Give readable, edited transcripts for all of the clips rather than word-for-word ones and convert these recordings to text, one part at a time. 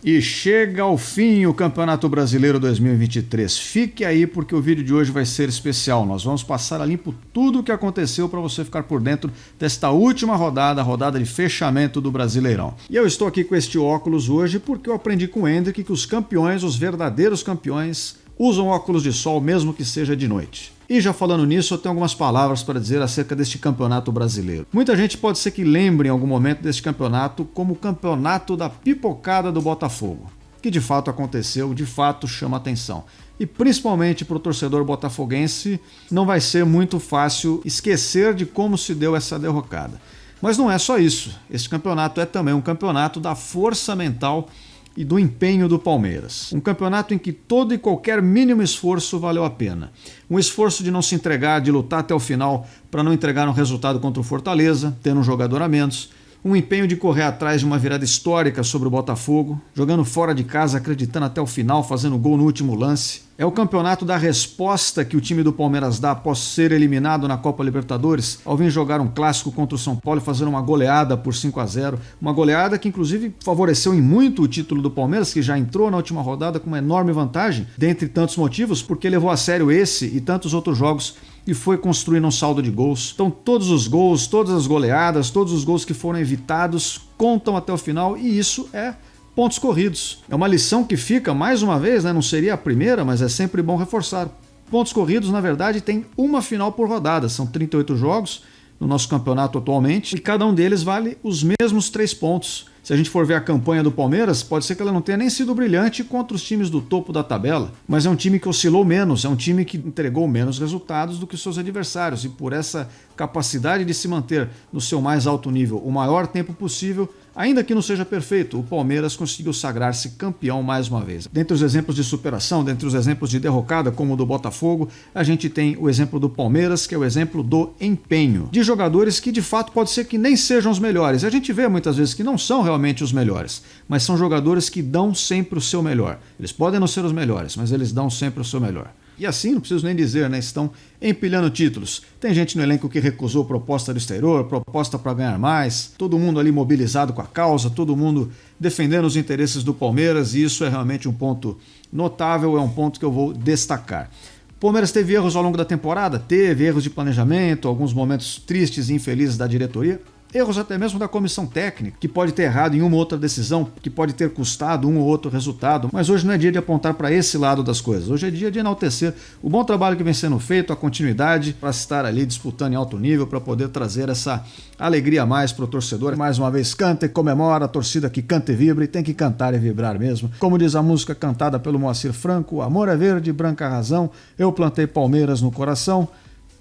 E chega ao fim o Campeonato Brasileiro 2023. Fique aí porque o vídeo de hoje vai ser especial. Nós vamos passar a limpo tudo o que aconteceu para você ficar por dentro desta última rodada, a rodada de fechamento do Brasileirão. E eu estou aqui com este óculos hoje porque eu aprendi com o Hendrick que os campeões, os verdadeiros campeões, usam óculos de sol mesmo que seja de noite. E já falando nisso, eu tenho algumas palavras para dizer acerca deste campeonato brasileiro. Muita gente pode ser que lembre em algum momento deste campeonato como o campeonato da pipocada do Botafogo, que de fato aconteceu, de fato chama atenção. E principalmente para o torcedor botafoguense, não vai ser muito fácil esquecer de como se deu essa derrocada. Mas não é só isso. Este campeonato é também um campeonato da força mental e do empenho do Palmeiras. Um campeonato em que todo e qualquer mínimo esforço valeu a pena. Um esforço de não se entregar, de lutar até o final para não entregar um resultado contra o Fortaleza, tendo um jogador a menos. Um empenho de correr atrás de uma virada histórica sobre o Botafogo, jogando fora de casa, acreditando até o final, fazendo gol no último lance. É o campeonato da resposta que o time do Palmeiras dá após ser eliminado na Copa Libertadores, ao vir jogar um clássico contra o São Paulo e fazer uma goleada por 5-0. Uma goleada que inclusive favoreceu em muito o título do Palmeiras, que já entrou na última rodada com uma enorme vantagem, dentre tantos motivos, porque levou a sério esse e tantos outros jogos e foi construindo um saldo de gols. Então todos os gols, todas as goleadas, todos os gols que foram evitados contam até o final e isso é pontos corridos. É uma lição que fica, mais uma vez, né? Não seria a primeira, mas é sempre bom reforçar. Pontos corridos, na verdade, tem uma final por rodada. São 38 jogos no nosso campeonato atualmente e cada um deles vale os mesmos 3 pontos. Se a gente for ver a campanha do Palmeiras, pode ser que ela não tenha nem sido brilhante contra os times do topo da tabela, mas é um time que oscilou menos, é um time que entregou menos resultados do que seus adversários e por essa capacidade de se manter no seu mais alto nível o maior tempo possível, ainda que não seja perfeito, o Palmeiras conseguiu sagrar-se campeão mais uma vez. Dentre os exemplos de superação, dentre os exemplos de derrocada, como o do Botafogo, a gente tem o exemplo do Palmeiras, que é o exemplo do empenho. De jogadores que de fato pode ser que nem sejam os melhores. A gente vê muitas vezes que não são realmente os melhores, mas são jogadores que dão sempre o seu melhor. Eles podem não ser os melhores, mas eles dão sempre o seu melhor. E assim, não preciso nem dizer, né? Estão empilhando títulos. Tem gente no elenco que recusou proposta do exterior, proposta para ganhar mais, todo mundo ali mobilizado com a causa, todo mundo defendendo os interesses do Palmeiras, e isso é realmente um ponto notável, é um ponto que eu vou destacar. O Palmeiras teve erros ao longo da temporada? Teve erros de planejamento, alguns momentos tristes e infelizes da diretoria. Erros até mesmo da comissão técnica, que pode ter errado em uma ou outra decisão, que pode ter custado um ou outro resultado, mas hoje não é dia de apontar para esse lado das coisas. Hoje é dia de enaltecer o bom trabalho que vem sendo feito, a continuidade, para estar ali disputando em alto nível, para poder trazer essa alegria a mais para o torcedor. Mais uma vez, canta e comemora, a torcida que canta e vibra, e tem que cantar e vibrar mesmo. Como diz a música cantada pelo Moacir Franco, amor é verde, branca razão, eu plantei Palmeiras no coração,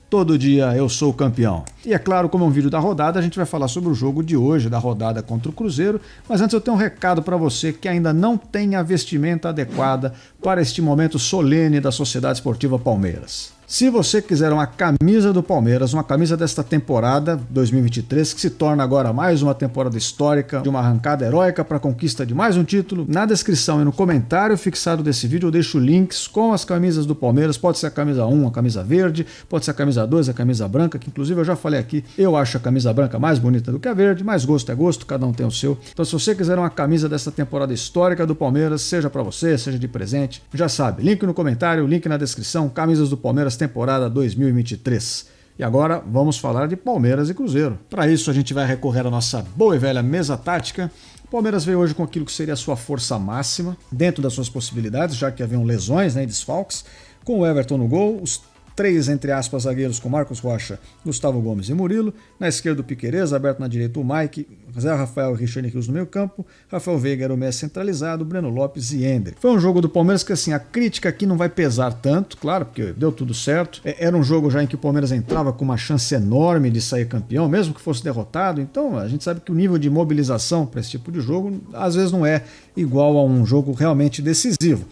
todo dia eu sou campeão. E é claro, como é um vídeo da rodada, a gente vai falar sobre o jogo de hoje, da rodada contra o Cruzeiro, mas antes eu tenho um recado para você que ainda não tem a vestimenta adequada para este momento solene da Sociedade Esportiva Palmeiras. Se você quiser uma camisa do Palmeiras, uma camisa desta temporada 2023, que se torna agora mais uma temporada histórica, de uma arrancada heróica para a conquista de mais um título, na descrição e no comentário fixado desse vídeo eu deixo links com as camisas do Palmeiras, pode ser a camisa 1, a camisa verde, pode ser a camisa 2, a camisa branca, que inclusive eu já falei aqui, eu acho a camisa branca mais bonita do que a verde, mas gosto é gosto, cada um tem o seu. Então se você quiser uma camisa dessa temporada histórica do Palmeiras, seja para você, seja de presente, já sabe, link no comentário, link na descrição, camisas do Palmeiras temporada 2023. E agora vamos falar de Palmeiras e Cruzeiro. Para isso a gente vai recorrer à nossa boa e velha mesa tática. O Palmeiras veio hoje com aquilo que seria a sua força máxima, dentro das suas possibilidades, já que haviam lesões, né, e desfalques, com o Everton no gol, os 3, entre aspas, zagueiros com Marcos Rocha, Gustavo Gomes e Murilo. Na esquerda o Piquerez, aberto na direita o Mike, Zé Rafael e Richard Rios no meio campo, Rafael Veiga era o meia centralizado, Breno Lopes e Ender. Foi um jogo do Palmeiras que assim, a crítica aqui não vai pesar tanto, claro, porque deu tudo certo. Era um jogo já em que o Palmeiras entrava com uma chance enorme de sair campeão, mesmo que fosse derrotado. Então a gente sabe que o nível de mobilização para esse tipo de jogo às vezes não é igual a um jogo realmente decisivo.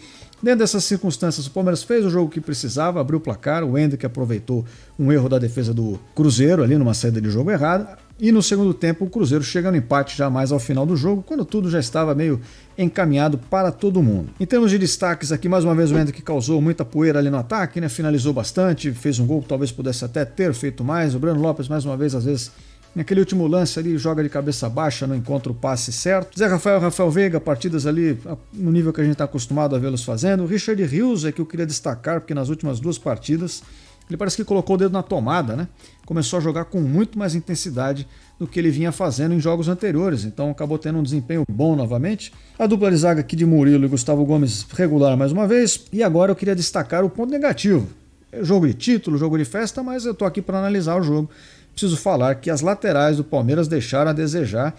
Dentro dessas circunstâncias, o Palmeiras fez o jogo que precisava, abriu o placar, o Hendrick aproveitou um erro da defesa do Cruzeiro, ali numa saída de jogo errada, e no segundo tempo o Cruzeiro chega no empate já mais ao final do jogo, quando tudo já estava meio encaminhado para todo mundo. Em termos de destaques aqui, mais uma vez o Hendrick causou muita poeira ali no ataque, né? Finalizou bastante, fez um gol que talvez pudesse até ter feito mais, o Breno Lopes mais uma vez, às vezes, Naquele último lance ali, joga de cabeça baixa, não encontra o passe certo. Zé Rafael, Rafael Veiga, partidas ali no nível que a gente está acostumado a vê-los fazendo. O Richard Rios é que eu queria destacar, porque nas últimas 2 partidas ele parece que colocou o dedo na tomada, né? Começou a jogar com muito mais intensidade do que ele vinha fazendo em jogos anteriores, então acabou tendo um desempenho bom novamente. A dupla de zaga aqui de Murilo e Gustavo Gomes regular mais uma vez. E agora eu queria destacar o ponto negativo. É jogo de título, jogo de festa, mas eu tô aqui para analisar o jogo. Preciso falar que as laterais do Palmeiras deixaram a desejar,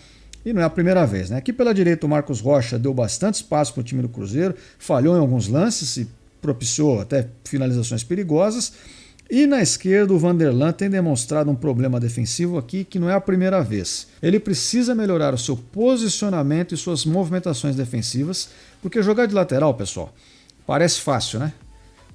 e não é a primeira vez, né? Aqui pela direita o Marcos Rocha deu bastante espaço para o time do Cruzeiro, falhou em alguns lances e propiciou até finalizações perigosas. E na esquerda o Vanderlan tem demonstrado um problema defensivo aqui que não é a primeira vez. Ele precisa melhorar o seu posicionamento e suas movimentações defensivas, porque jogar de lateral, pessoal, parece fácil, né?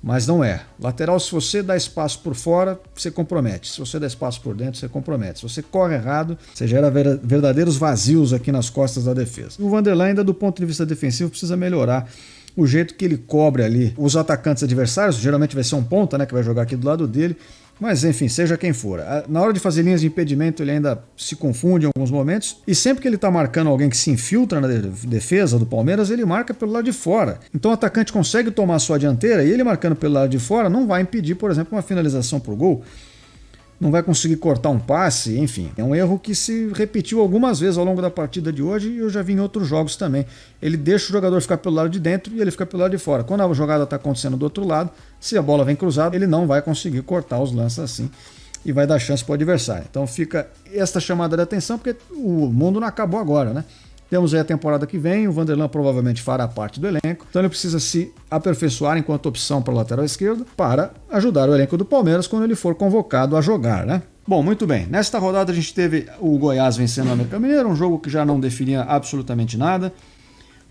Mas não é. Lateral, se você dá espaço por fora, você compromete. Se você dá espaço por dentro, você compromete. Se você corre errado, você gera verdadeiros vazios aqui nas costas da defesa. O Vanderlan, ainda do ponto de vista defensivo, precisa melhorar o jeito que ele cobre ali os atacantes adversários. Geralmente vai ser um ponta, né, que vai jogar aqui do lado dele. Mas enfim, seja quem for. Na hora de fazer linhas de impedimento ele ainda se confunde em alguns momentos. E sempre que ele está marcando alguém que se infiltra na defesa do Palmeiras, ele marca pelo lado de fora. Então o atacante consegue tomar a sua dianteira e ele marcando pelo lado de fora não vai impedir, por exemplo, uma finalização para o gol. Não vai conseguir cortar um passe, enfim. É um erro que se repetiu algumas vezes ao longo da partida de hoje e eu já vi em outros jogos também. Ele deixa o jogador ficar pelo lado de dentro e ele fica pelo lado de fora. Quando a jogada está acontecendo do outro lado, se a bola vem cruzada, ele não vai conseguir cortar os lances assim e vai dar chance para o adversário. Então fica esta chamada de atenção porque o mundo não acabou agora, né? Temos aí a temporada que vem, o Vanderlan provavelmente fará parte do elenco, então ele precisa se aperfeiçoar enquanto opção para o lateral esquerdo para ajudar o elenco do Palmeiras quando ele for convocado a jogar, né? Bom, muito bem. Nesta rodada a gente teve o Goiás vencendo o América Mineiro, um jogo que já não definia absolutamente nada.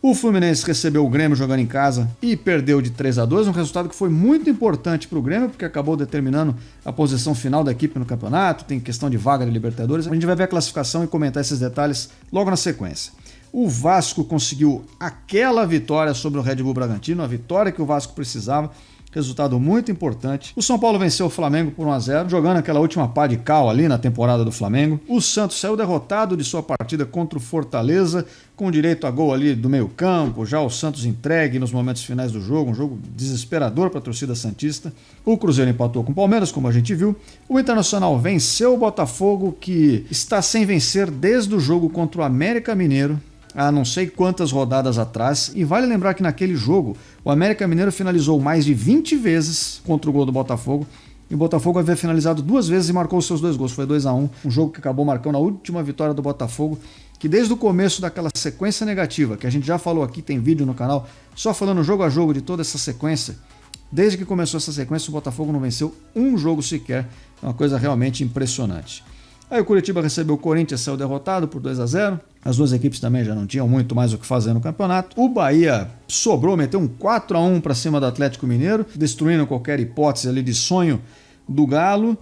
O Fluminense recebeu o Grêmio jogando em casa e perdeu de 3-2, um resultado que foi muito importante para o Grêmio, porque acabou determinando a posição final da equipe no campeonato, tem questão de vaga de Libertadores. A gente vai ver a classificação e comentar esses detalhes logo na sequência. O Vasco conseguiu aquela vitória sobre o Red Bull Bragantino, a vitória que o Vasco precisava, resultado muito importante. O São Paulo venceu o Flamengo por 1-0, jogando aquela última pá de cal ali na temporada do Flamengo. O Santos saiu derrotado de sua partida contra o Fortaleza, com direito a gol ali do meio campo, já o Santos entregue nos momentos finais do jogo, um jogo desesperador para a torcida santista. O Cruzeiro empatou com o Palmeiras, como a gente viu. O Internacional venceu o Botafogo, que está sem vencer desde o jogo contra o América Mineiro, há não sei quantas rodadas atrás, e vale lembrar que naquele jogo o América Mineiro finalizou mais de 20 vezes contra o gol do Botafogo, e o Botafogo havia finalizado 2 vezes e marcou os seus 2 gols, foi 2-1, um jogo que acabou marcando a última vitória do Botafogo, que desde o começo daquela sequência negativa, que a gente já falou aqui, tem vídeo no canal, só falando jogo a jogo de toda essa sequência, desde que começou essa sequência o Botafogo não venceu um jogo sequer, é uma coisa realmente impressionante. Aí o Curitiba recebeu o Corinthians, saiu derrotado por 2-0. As duas equipes também já não tinham muito mais o que fazer no campeonato. O Bahia sobrou, meteu um 4-1 para cima do Atlético Mineiro, destruindo qualquer hipótese ali de sonho do Galo.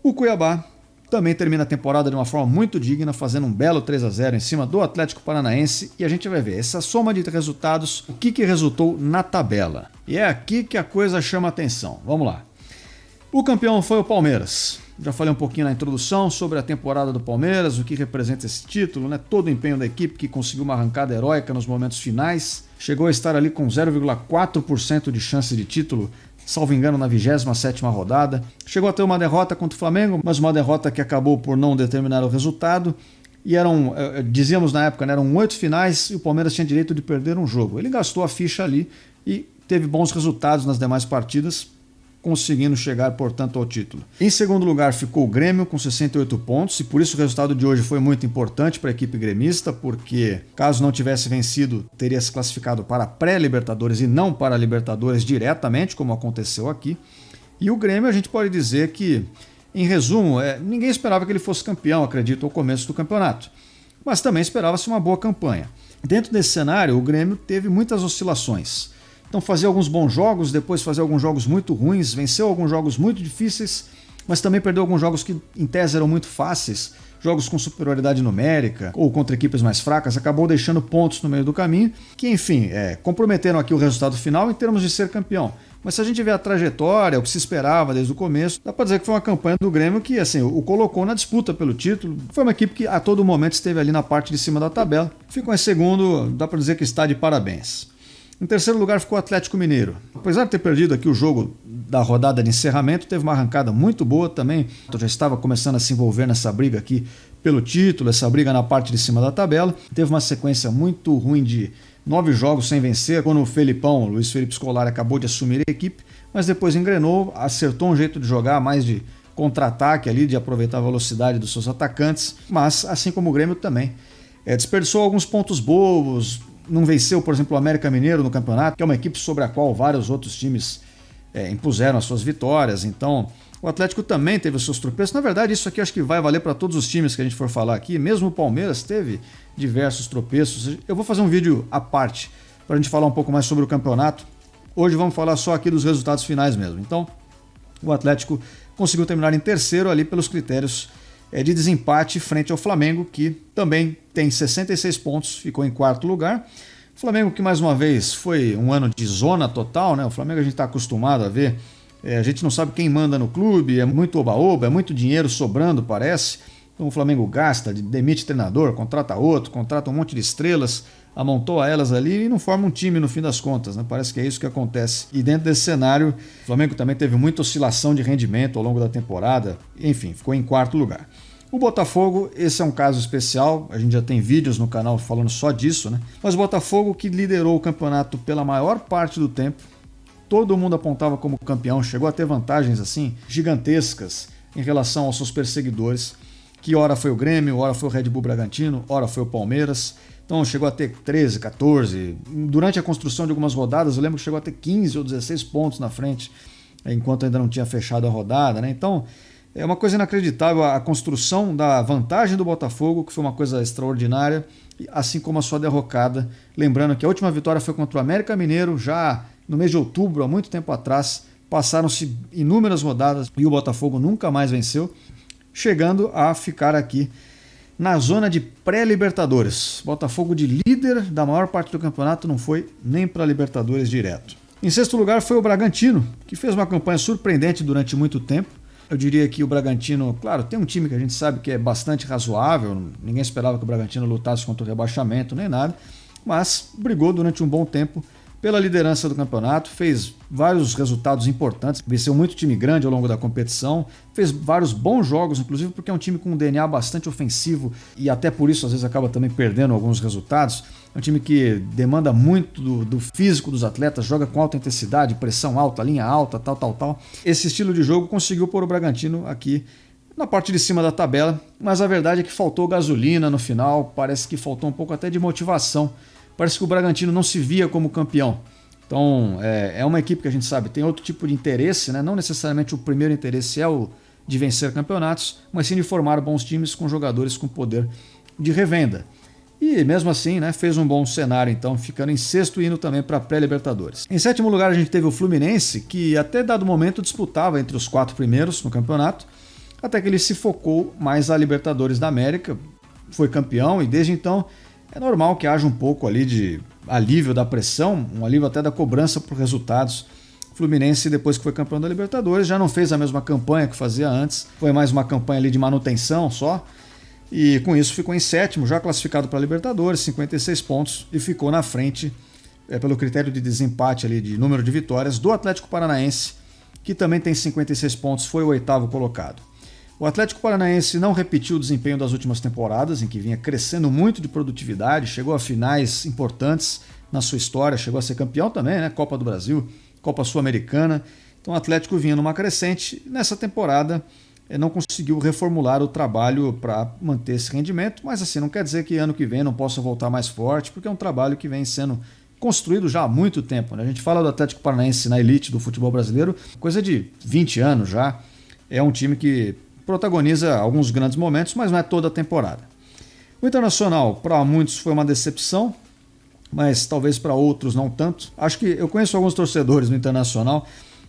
O Cuiabá também termina a temporada de uma forma muito digna, fazendo um belo 3-0 em cima do Atlético Paranaense. E a gente vai ver essa soma de resultados, o que resultou na tabela. E é aqui que a coisa chama atenção. Vamos lá. O campeão foi o Palmeiras. Já falei um pouquinho na introdução sobre a temporada do Palmeiras, o que representa esse título, né? Todo o empenho da equipe que conseguiu uma arrancada heróica nos momentos finais. Chegou a estar ali com 0,4% de chance de título, salvo engano, na 27ª rodada. Chegou a ter uma derrota contra o Flamengo, mas uma derrota que acabou por não determinar o resultado. E dizíamos na época, né, eram 8 finais e o Palmeiras tinha direito de perder um jogo. Ele gastou a ficha ali e teve bons resultados nas demais partidas, conseguindo chegar, portanto, ao título. Em segundo lugar ficou o Grêmio com 68 pontos e por isso o resultado de hoje foi muito importante para a equipe gremista, porque caso não tivesse vencido, teria se classificado para a pré-Libertadores e não para a Libertadores diretamente, como aconteceu aqui. E o Grêmio, a gente pode dizer que, em resumo, ninguém esperava que ele fosse campeão, acredito, ao começo do campeonato, mas também esperava-se uma boa campanha. Dentro desse cenário, o Grêmio teve muitas oscilações. Então fazia alguns bons jogos, depois fazia alguns jogos muito ruins, venceu alguns jogos muito difíceis, mas também perdeu alguns jogos que em tese eram muito fáceis, jogos com superioridade numérica ou contra equipes mais fracas, acabou deixando pontos no meio do caminho, que enfim, comprometeram aqui o resultado final em termos de ser campeão. Mas se a gente vê a trajetória, o que se esperava desde o começo, dá para dizer que foi uma campanha do Grêmio que assim, o colocou na disputa pelo título. Foi uma equipe que a todo momento esteve ali na parte de cima da tabela. Ficou em segundo, dá para dizer que está de parabéns. Em terceiro lugar ficou o Atlético Mineiro. Apesar de ter perdido aqui o jogo da rodada de encerramento, teve uma arrancada muito boa também. Já estava começando a se envolver nessa briga aqui pelo título, essa briga na parte de cima da tabela. Teve uma sequência muito ruim de 9 jogos sem vencer, quando o Felipão, Luiz Felipe Scolari, acabou de assumir a equipe, mas depois engrenou, acertou um jeito de jogar mais de contra-ataque ali, de aproveitar a velocidade dos seus atacantes, mas assim como o Grêmio também desperdiçou alguns pontos bobos. Não venceu, por exemplo, o América Mineiro no campeonato, que é uma equipe sobre a qual vários outros times impuseram as suas vitórias. Então, o Atlético também teve os seus tropeços. Na verdade, isso aqui acho que vai valer para todos os times que a gente for falar aqui. Mesmo o Palmeiras teve diversos tropeços. Eu vou fazer um vídeo à parte para a gente falar um pouco mais sobre o campeonato. Hoje vamos falar só aqui dos resultados finais mesmo. Então, o Atlético conseguiu terminar em terceiro ali pelos critérios de desempate frente ao Flamengo, que também tem 66 pontos, ficou em quarto lugar. O Flamengo que mais uma vez foi um ano de zona total, né? O Flamengo a gente está acostumado a ver, a gente não sabe quem manda no clube, é muito oba-oba, é muito dinheiro sobrando, parece. Então o Flamengo gasta, demite treinador, contrata outro, contrata um monte de estrelas, amontoa elas ali e não forma um time no fim das contas, né? Parece que é isso que acontece. E dentro desse cenário, o Flamengo também teve muita oscilação de rendimento ao longo da temporada, enfim, ficou em quarto lugar. O Botafogo, esse é um caso especial, a gente já tem vídeos no canal falando só disso, né? Mas o Botafogo, que liderou o campeonato pela maior parte do tempo, todo mundo apontava como campeão, chegou a ter vantagens assim gigantescas em relação aos seus perseguidores, que ora foi o Grêmio, ora foi o Red Bull Bragantino, ora foi o Palmeiras. Então chegou a ter 13, 14. Durante a construção de algumas rodadas, eu lembro que chegou a ter 15 ou 16 pontos na frente, enquanto ainda não tinha fechado a rodada, né? Então é uma coisa inacreditável a construção da vantagem do Botafogo, que foi uma coisa extraordinária, assim como a sua derrocada. Lembrando que a última vitória foi contra o América Mineiro, já no mês de outubro, há muito tempo atrás. Passaram-se inúmeras rodadas e o Botafogo nunca mais venceu, chegando a ficar aqui na zona de pré-Libertadores. Botafogo de líder da maior parte do campeonato não foi nem para Libertadores direto. Em sexto lugar foi o Bragantino, que fez uma campanha surpreendente durante muito tempo. Eu diria que o Bragantino, claro, tem um time que a gente sabe que é bastante razoável, ninguém esperava que o Bragantino lutasse contra o rebaixamento nem nada, mas brigou durante um bom tempo pela liderança do campeonato, fez vários resultados importantes, venceu muito time grande ao longo da competição, fez vários bons jogos, inclusive porque é um time com um DNA bastante ofensivo e até por isso às vezes acaba também perdendo alguns resultados. É um time que demanda muito do físico dos atletas, joga com alta intensidade, pressão alta, linha alta, tal. Esse estilo de jogo conseguiu pôr o Bragantino aqui na parte de cima da tabela, mas a verdade é que faltou gasolina no final, parece que faltou um pouco até de motivação. Parece que o Bragantino não se via como campeão. Então, é uma equipe que a gente sabe tem outro tipo de interesse, né? Não necessariamente o primeiro interesse é o de vencer campeonatos, mas sim de formar bons times com jogadores com poder de revenda. E mesmo assim, né, fez um bom cenário, então, ficando em sexto e indo também para a pré-Libertadores. Em sétimo lugar, a gente teve o Fluminense, que até dado momento disputava entre os 4 primeiros no campeonato, até que ele se focou mais a Libertadores da América, foi campeão e desde então é normal que haja um pouco ali de alívio da pressão, um alívio até da cobrança por resultados. O Fluminense, depois que foi campeão da Libertadores, já não fez a mesma campanha que fazia antes, foi mais uma campanha ali de manutenção só, e com isso ficou em sétimo, já classificado para a Libertadores, 56 pontos, e ficou na frente, pelo critério de desempate ali de número de vitórias, do Atlético Paranaense, que também tem 56 pontos, foi o 8º colocado. O Atlético Paranaense não repetiu o desempenho das últimas temporadas, em que vinha crescendo muito de produtividade, chegou a finais importantes na sua história, chegou a ser campeão também, né? Copa do Brasil, Copa Sul-Americana. Então o Atlético vinha numa crescente. Nessa temporada não conseguiu reformular o trabalho para manter esse rendimento, mas assim, não quer dizer que ano que vem não possa voltar mais forte, porque é um trabalho que vem sendo construído já há muito tempo, né? A gente fala do Atlético Paranaense na elite do futebol brasileiro, coisa de 20 anos já. É um time que protagoniza alguns grandes momentos, mas não é toda a temporada. O Internacional, para muitos, foi uma decepção, mas talvez para outros não tanto. Acho que eu conheço alguns torcedores no Internacional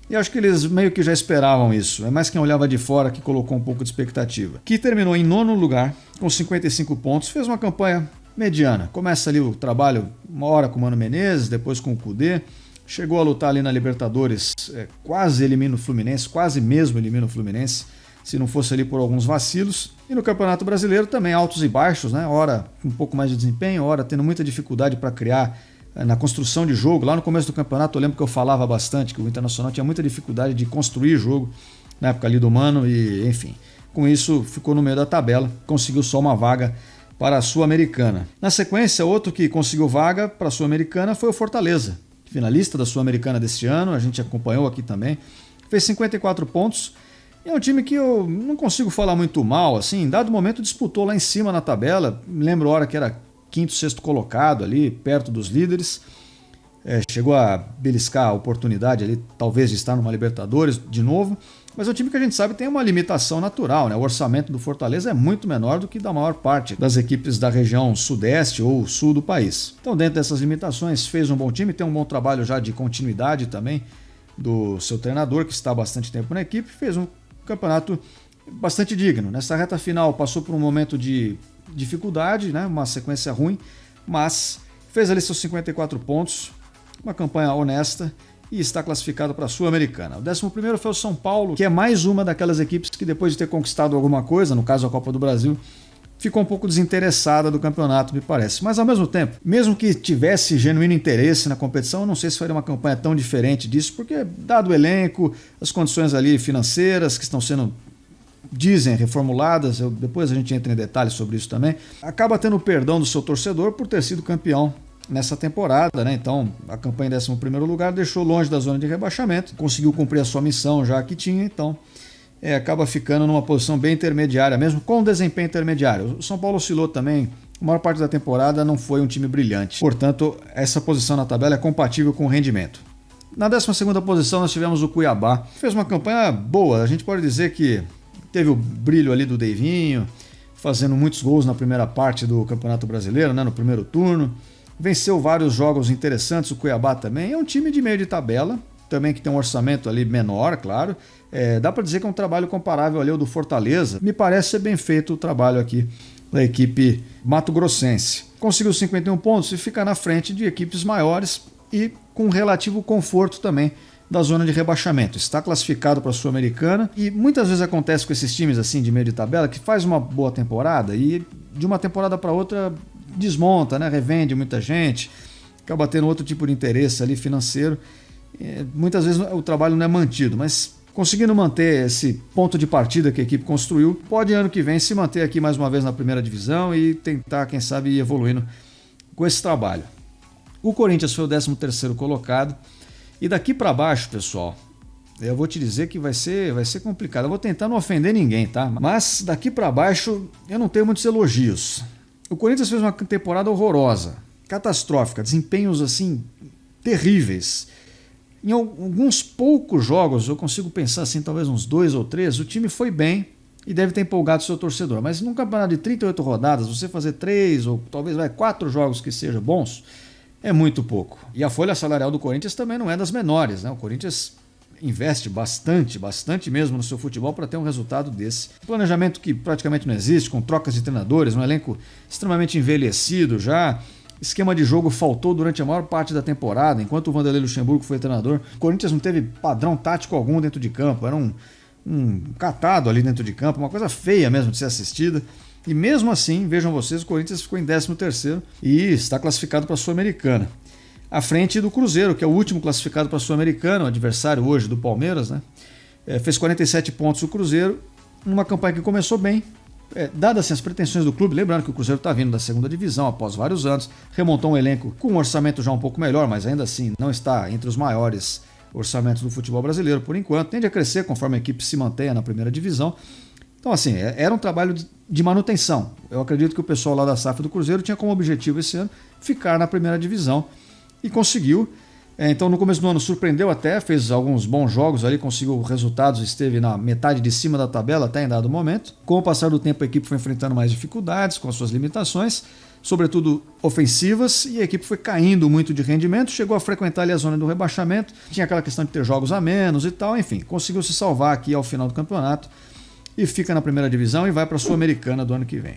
e acho que eles meio que já esperavam isso. É mais quem olhava de fora que colocou um pouco de expectativa. Que terminou em 9º lugar, com 55 pontos, fez uma campanha mediana. Começa ali o trabalho uma hora com o Mano Menezes, depois com o Kudê. chegou a lutar ali na Libertadores, quase elimina o Fluminense, quase mesmo elimina o Fluminense, se não fosse ali por alguns vacilos. E no Campeonato Brasileiro também altos e baixos, né? Ora com um pouco mais de desempenho, ora tendo muita dificuldade para criar na construção de jogo. Lá no começo do campeonato eu lembro que eu falava bastante que o Internacional tinha muita dificuldade de construir jogo na época ali do Mano e enfim, com isso ficou no meio da tabela, conseguiu só uma vaga para a Sul-Americana. Na sequência, outro que conseguiu vaga para a Sul-Americana foi o Fortaleza, finalista da Sul-Americana deste ano, a gente acompanhou aqui também, fez 54 pontos. É um time que eu não consigo falar muito mal, assim, em dado momento disputou lá em cima na tabela, me lembro a hora que era quinto, sexto colocado ali, perto dos líderes, chegou a beliscar a oportunidade ali, talvez de estar numa Libertadores de novo, mas é um time que a gente sabe tem uma limitação natural, né? O orçamento do Fortaleza é muito menor do que da maior parte das equipes da região sudeste ou sul do país. Então, dentro dessas limitações, fez um bom time, tem um bom trabalho já de continuidade também do seu treinador, que está há bastante tempo na equipe, fez um campeonato bastante digno. Nessa reta final passou por um momento de dificuldade, né? Uma sequência ruim, mas fez ali seus 54 pontos, uma campanha honesta e está classificado para a Sul-Americana. O 11º foi o São Paulo, que é mais uma daquelas equipes que depois de ter conquistado alguma coisa, no caso a Copa do Brasil, ficou um pouco desinteressada do campeonato, me parece. Mas ao mesmo tempo, mesmo que tivesse genuíno interesse na competição, eu não sei se faria uma campanha tão diferente disso, porque dado o elenco, as condições ali financeiras que estão sendo, dizem, reformuladas, depois a gente entra em detalhes sobre isso também, acaba tendo o perdão do seu torcedor por ter sido campeão nessa temporada, né? Então a campanha em 11º lugar deixou longe da zona de rebaixamento, conseguiu cumprir a sua missão já que tinha, então acaba ficando numa posição bem intermediária, mesmo com desempenho intermediário. O São Paulo oscilou também, a maior parte da temporada não foi um time brilhante, portanto essa posição na tabela é compatível com o rendimento. Na 12ª posição nós tivemos o Cuiabá, fez uma campanha boa, a gente pode dizer que teve o brilho ali do Deivinho, fazendo muitos gols na primeira parte do Campeonato Brasileiro, né, no primeiro turno. Venceu vários jogos interessantes, o Cuiabá também. É um time de meio de tabela, também que tem um orçamento ali menor, claro. Dá para dizer que é um trabalho comparável ali ao do Fortaleza. Me parece ser bem feito o trabalho aqui da equipe mato-grossense. Conseguiu 51 pontos e fica na frente de equipes maiores e com relativo conforto também da zona de rebaixamento. Está classificado para a Sul-Americana e muitas vezes acontece com esses times assim de meio de tabela que faz uma boa temporada e de uma temporada para outra desmonta, né? Revende muita gente, acaba tendo outro tipo de interesse ali financeiro. Muitas vezes o trabalho não é mantido, mas conseguindo manter esse ponto de partida que a equipe construiu, pode ano que vem se manter aqui mais uma vez na primeira divisão e tentar, quem sabe, ir evoluindo com esse trabalho. O Corinthians foi o 13º colocado e daqui para baixo, pessoal, eu vou te dizer que vai ser complicado. Eu vou tentar não ofender ninguém, tá? Mas daqui para baixo eu não tenho muitos elogios. O Corinthians fez uma temporada horrorosa, catastrófica, desempenhos assim terríveis. Em alguns poucos jogos, eu consigo pensar assim, talvez uns 2 ou 3, o time foi bem e deve ter empolgado o seu torcedor. Mas num campeonato de 38 rodadas, você fazer 3 ou talvez 4 jogos que sejam bons, é muito pouco. E a folha salarial do Corinthians também não é das menores, né? O Corinthians investe bastante mesmo no seu futebol para ter um resultado desse. Planejamento que praticamente não existe, com trocas de treinadores, um elenco extremamente envelhecido já. Esquema de jogo faltou durante a maior parte da temporada, enquanto o Vanderlei Luxemburgo foi treinador. O Corinthians não teve padrão tático algum dentro de campo, era um catado ali dentro de campo, uma coisa feia mesmo de ser assistida. E mesmo assim, vejam vocês, o Corinthians ficou em 13º e está classificado para a Sul-Americana. À frente do Cruzeiro, que é o último classificado para a Sul-Americana, o adversário hoje do Palmeiras, né? Fez 47 pontos o Cruzeiro, numa campanha que começou bem, dadas assim, as pretensões do clube, lembrando que o Cruzeiro está vindo da 2ª divisão após vários anos, remontou um elenco com um orçamento já um pouco melhor, mas ainda assim não está entre os maiores orçamentos do futebol brasileiro por enquanto, tende a crescer conforme a equipe se mantenha na 1ª divisão. Então assim, era um trabalho de manutenção. Eu acredito que o pessoal lá da SAF do Cruzeiro tinha como objetivo esse ano ficar na 1ª divisão e conseguiu. Então no começo do ano surpreendeu até, fez alguns bons jogos ali, conseguiu resultados, esteve na metade de cima da tabela até em dado momento. Com o passar do tempo a equipe foi enfrentando mais dificuldades com as suas limitações, sobretudo ofensivas, e a equipe foi caindo muito de rendimento, chegou a frequentar ali a zona do rebaixamento, tinha aquela questão de ter jogos a menos e tal, enfim, conseguiu se salvar aqui ao final do campeonato e fica na 1ª divisão e vai para a Sul-Americana do ano que vem.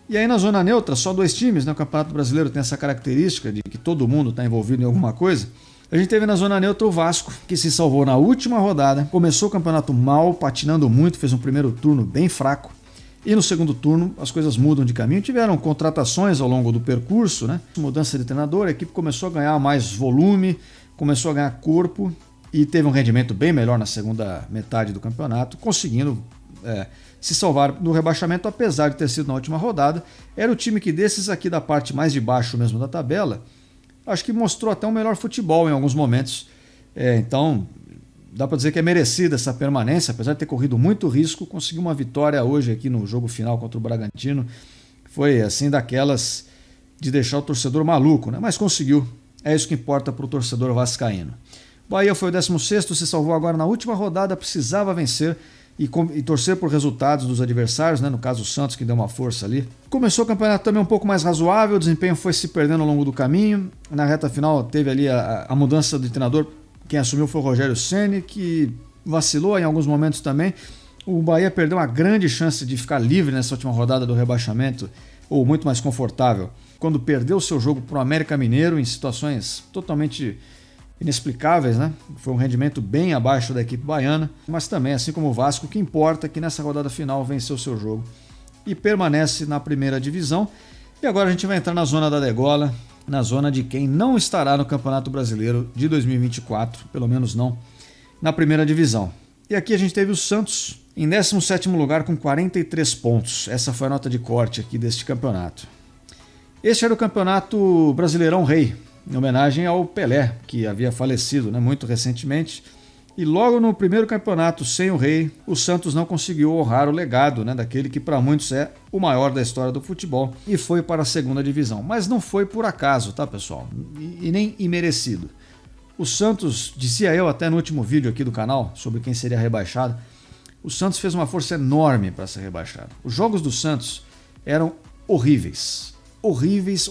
E aí na zona neutra, só 2 times, né? O Campeonato Brasileiro tem essa característica de que todo mundo está envolvido em alguma coisa. A gente teve na zona neutra o Vasco, que se salvou na última rodada, começou o campeonato mal, patinando muito, fez um primeiro turno bem fraco, e no segundo turno as coisas mudam de caminho. Tiveram contratações ao longo do percurso, né? Mudança de treinador, a equipe começou a ganhar mais volume, começou a ganhar corpo e teve um rendimento bem melhor na segunda metade do campeonato, conseguindo se salvar do rebaixamento, apesar de ter sido na última rodada. Era o time que desses aqui da parte mais de baixo mesmo da tabela, acho que mostrou até um melhor futebol em alguns momentos. Então, dá para dizer que é merecida essa permanência, apesar de ter corrido muito risco, conseguiu uma vitória hoje aqui no jogo final contra o Bragantino. Foi assim daquelas de deixar o torcedor maluco, né? Mas conseguiu. É isso que importa para o torcedor vascaíno. Bahia foi o 16º, se salvou agora na última rodada, precisava vencer e torcer por resultados dos adversários, né? No caso o Santos, que deu uma força ali. Começou o campeonato também um pouco mais razoável, o desempenho foi se perdendo ao longo do caminho. Na reta final teve ali a mudança de treinador, quem assumiu foi o Rogério Ceni, que vacilou em alguns momentos também. O Bahia perdeu uma grande chance de ficar livre nessa última rodada do rebaixamento, ou muito mais confortável, quando perdeu seu jogo para o América Mineiro em situações totalmente inexplicáveis, né? Foi um rendimento bem abaixo da equipe baiana, mas também, assim como o Vasco, o que importa é que nessa rodada final venceu seu jogo e permanece na primeira divisão. E agora a gente vai entrar na zona da degola, na zona de quem não estará no Campeonato Brasileiro de 2024, pelo menos não na primeira divisão. E aqui a gente teve o Santos em 17º lugar com 43 pontos. Essa foi a nota de corte aqui deste campeonato. Este era o Campeonato Brasileirão Rei, em homenagem ao Pelé, que havia falecido, né, muito recentemente. E logo no primeiro campeonato sem o Rei, o Santos não conseguiu honrar o legado, né, daquele que para muitos é o maior da história do futebol, e foi para a segunda divisão. Mas não foi por acaso, tá, pessoal? E nem imerecido. O Santos, dizia eu até no último vídeo aqui do canal, sobre quem seria rebaixado, o Santos fez uma força enorme para ser rebaixado. Os jogos do Santos eram horríveis. Horríveis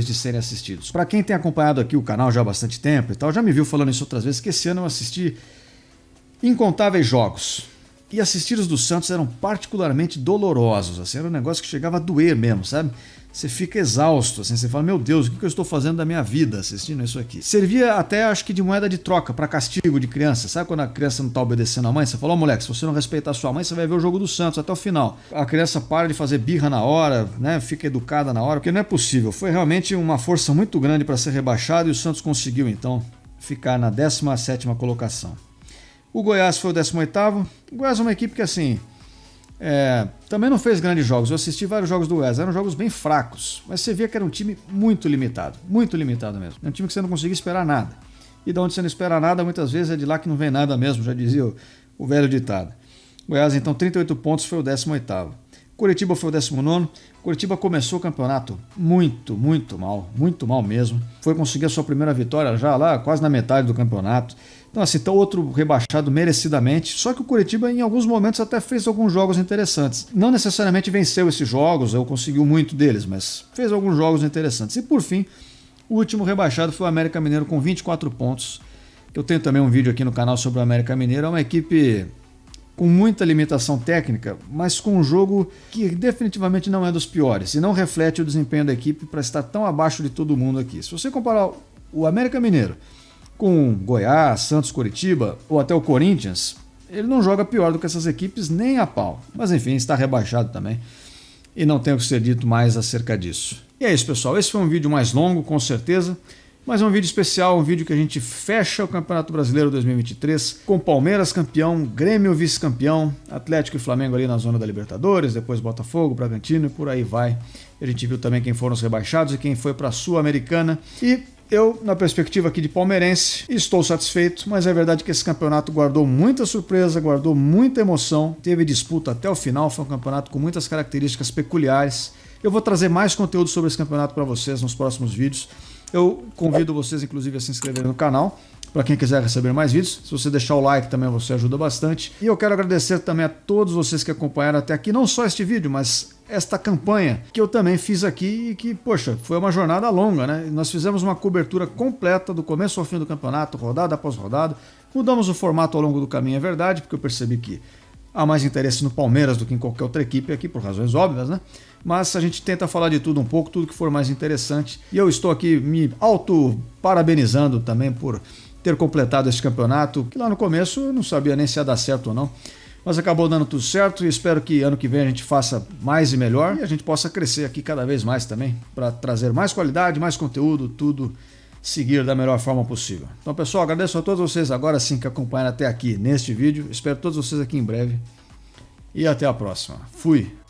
de serem assistidos. Para quem tem acompanhado aqui o canal já há bastante tempo e tal, já me viu falando isso outras vezes, que esse ano eu assisti incontáveis jogos. E assistir os do Santos eram particularmente dolorosos, assim, era um negócio que chegava a doer mesmo, sabe? Você fica exausto, assim, você fala, meu Deus, o que eu estou fazendo da minha vida assistindo isso aqui? Servia até, acho que, de moeda de troca para castigo de criança. Sabe quando a criança não está obedecendo a mãe? Você fala, moleque, se você não respeitar a sua mãe, você vai ver o jogo do Santos até o final. A criança para de fazer birra na hora, né? Fica educada na hora, porque não é possível. Foi realmente uma força muito grande para ser rebaixado e o Santos conseguiu, então, ficar na 17ª colocação. O Goiás foi o 18º. O Goiás é uma equipe que, assim, também não fez grandes jogos. Eu assisti vários jogos do Goiás, eram jogos bem fracos, mas você via que era um time muito limitado mesmo. É um time que você não conseguia esperar nada. E de onde você não espera nada, muitas vezes é de lá que não vem nada mesmo, já dizia o velho ditado. Goiás, então, 38 pontos, foi o 18º. Curitiba foi o 19º. Curitiba começou o campeonato muito mal mesmo. Foi conseguir a sua primeira vitória já lá, quase na metade do campeonato. Então, assim, tá outro rebaixado merecidamente. Só que o Curitiba, em alguns momentos, até fez alguns jogos interessantes. Não necessariamente venceu esses jogos, ou conseguiu muito deles, mas fez alguns jogos interessantes. E, por fim, o último rebaixado foi o América Mineiro com 24 pontos. Eu tenho também um vídeo aqui no canal sobre o América Mineiro. É uma equipe com muita limitação técnica, mas com um jogo que definitivamente não é dos piores e não reflete o desempenho da equipe para estar tão abaixo de todo mundo aqui. Se você comparar o América Mineiro com Goiás, Santos, Curitiba ou até o Corinthians, ele não joga pior do que essas equipes nem a pau. Mas enfim, está rebaixado também e não tem o que ser dito mais acerca disso. E é isso, pessoal. Esse foi um vídeo mais longo, com certeza, mas é um vídeo especial, um vídeo que a gente fecha o Campeonato Brasileiro 2023 com Palmeiras campeão, Grêmio vice-campeão, Atlético e Flamengo ali na zona da Libertadores, depois Botafogo, Bragantino e por aí vai. A gente viu também quem foram os rebaixados e quem foi para a Sul-Americana. E eu, na perspectiva aqui de palmeirense, estou satisfeito, mas é verdade que esse campeonato guardou muita surpresa, guardou muita emoção, teve disputa até o final, foi um campeonato com muitas características peculiares. Eu vou trazer mais conteúdo sobre esse campeonato para vocês nos próximos vídeos. Eu convido vocês, inclusive, a se inscreverem no canal, para quem quiser receber mais vídeos. Se você deixar o like também, você ajuda bastante. E eu quero agradecer também a todos vocês que acompanharam até aqui, não só este vídeo, mas esta campanha que eu também fiz aqui e que, poxa, foi uma jornada longa, né? Nós fizemos uma cobertura completa do começo ao fim do campeonato, rodada após rodada. Mudamos o formato ao longo do caminho, é verdade, porque eu percebi que há mais interesse no Palmeiras do que em qualquer outra equipe aqui, por razões óbvias, né? Mas a gente tenta falar de tudo um pouco, tudo que for mais interessante. E eu estou aqui me auto-parabenizando também por ter completado esse campeonato, que lá no começo eu não sabia nem se ia dar certo ou não. Mas acabou dando tudo certo e espero que ano que vem a gente faça mais e melhor e a gente possa crescer aqui cada vez mais também, para trazer mais qualidade, mais conteúdo, tudo seguir da melhor forma possível. Então, pessoal, agradeço a todos vocês agora sim que acompanharam até aqui neste vídeo. Espero todos vocês aqui em breve e até a próxima. Fui!